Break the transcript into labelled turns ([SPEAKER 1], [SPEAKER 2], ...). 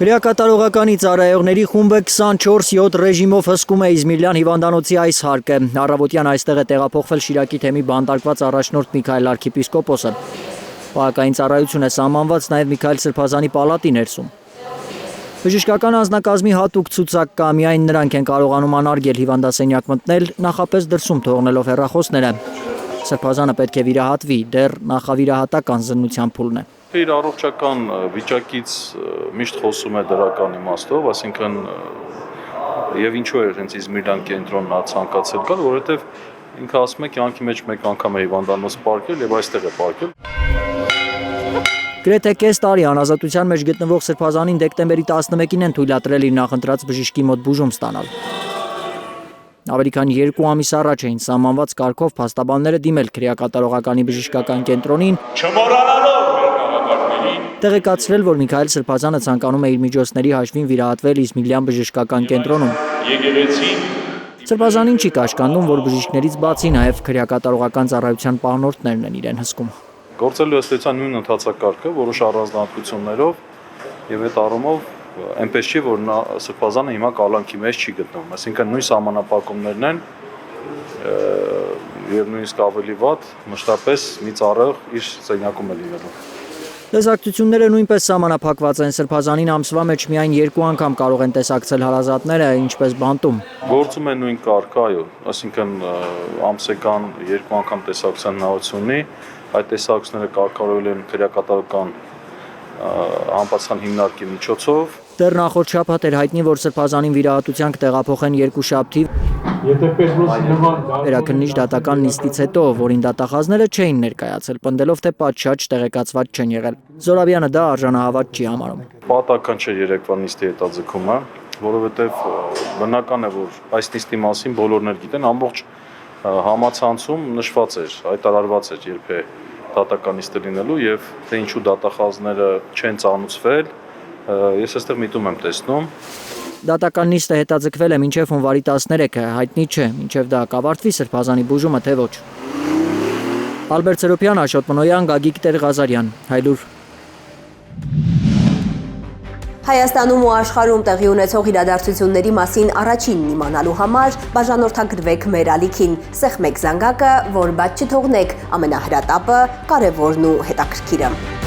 [SPEAKER 1] Քրեակատարողականի ծառայողների խումբը 24/7 ռեժիմով հսկում է Իզմիլյան հիվանդանոցի այս հարկը։ Առավոտյան այստեղ է տեղափոխվել Շիրակի թեմի բանտարկված առաջնորդ Միքայել arczepiskopos-ը։ Պահակային ծառայություն է սահմանված նաև Միքայել Սրբազանի պալատի ներսում։ Բժշկական անձնակազմի հատուկ ցուցակ կա, միայն նրանք են կարողանում անարգել հիվանդասենյակ մտնել, նախապես դրսում թողնելով հեռախոսները։ Սրբազանը պետք է վիրահատվի, դեռ նախավիրահատական զննության փուլն է։
[SPEAKER 2] Իր առողջական վիճակից միշտ խոսում է դրական իմաստով, այսինքն եւ ինչու է հենց Իզմիլյան կենտրոնն նա ցանկացել գալ, որովհետեւ ինքը ասում է կյանքի մեջ մեկ անգամ է հիվանդանոց պարկել եւ այստեղ է պարկել։
[SPEAKER 1] Գրեթե կես տարի անազատության մեջ գտնվող Սրբազանին դեկտեմբերի 11-ին են թույլատրել իր նախընտրած բժշկի մոտ բուժում ստանալ։ Ավելի քան 2 ամիս առաջ էին սահմանված կարգով փաստաբանները դիմել քրեակատարողականի բժշկական կենտրոնին, տեղեկացրել, որ Միքայել Սրբազանը ցանկանում է իր միջոցների հաշվին վիրահատվել Իզմիլյան բժշկական կենտրոնում։ Սրբազանին չի կաշկանդում, որ բժիշկներից բացի նաև քրեակատարողական ծառայության պահնորդներն են իրեն հսկում։
[SPEAKER 2] Գործելու ըստեյության նույն ընթացակարգը որոշ առանձնահատկություններով եւ այդ առումով այնպես չի, որ Սրբազանը հիմա կալանքի մեջ չի գտնվում, այսինքն նույն սահմանապակումներն են եւ նույնիսկ ավելի վատ մշտապես մի ծառայող իր սենյակում է լինելու։
[SPEAKER 1] Տեսակցությունները նույնպես սահմանափակված են, Սրբազանին ամսվա մեջ միայն 2 անգամ կարող են տեսակցել հարազատները, ինչպես բանտում։
[SPEAKER 2] Գործում է նույն կարգը, այո, այսինքն ամսական 2 անգամ տեսակցության հնարավորություն ունի, այդ տեսակցությունները կարգավորվել են քրեակատարական համապատասխան հիմնարկի միջոցով։
[SPEAKER 1] Դեռ նախորդ շաբաթ էր հայտնի, որ Սրբազանին վիրահատության կտեղափոխեն երկուշաբթի վերաքննիչ դատական նիստից հետո, որին դատախազները չէին ներկայացել, պնդելով, թե պատշաճ տեղեկացված չեն եղել։ Զորաբյանը դա արժանահավատ չի համարում։
[SPEAKER 2] Պատահական չէ երեկվա նիստի հետաձգումը, որովհետև բնական է, որ այս նիստի մասին բոլորն էլ գիտեն, ամբողջ համացանցում նշված էր, հայտարարված էր երբե դատական նիստը լինելու եւ թե ինչու դատախազները չեն ծանուցվել, ես այստեղ միտում եմ տեսնում։
[SPEAKER 1] Դատական նիստը հետաձգվել է մինչև հունվարի 13-ը, հայտնի չէ, մինչև դա կավարտվի Սրբազանի բուժումը, թե ոչ։ Ալբերտ Սերոբյան, Աշոտ Մնոյան, Գագիկ Տեր-Ղազարյան, Հայլուր։
[SPEAKER 3] Հայաստանում ու աշխարհում տեղի ունեցող իրադարձությունների մասին առաջինն իմանալու համար բաժանորդագրվեք մեր ալիքին, սեղմեք զանգակը, որ բաց չթողնեք ամենահրատապը, կարևորն ու հետաքրքիրը։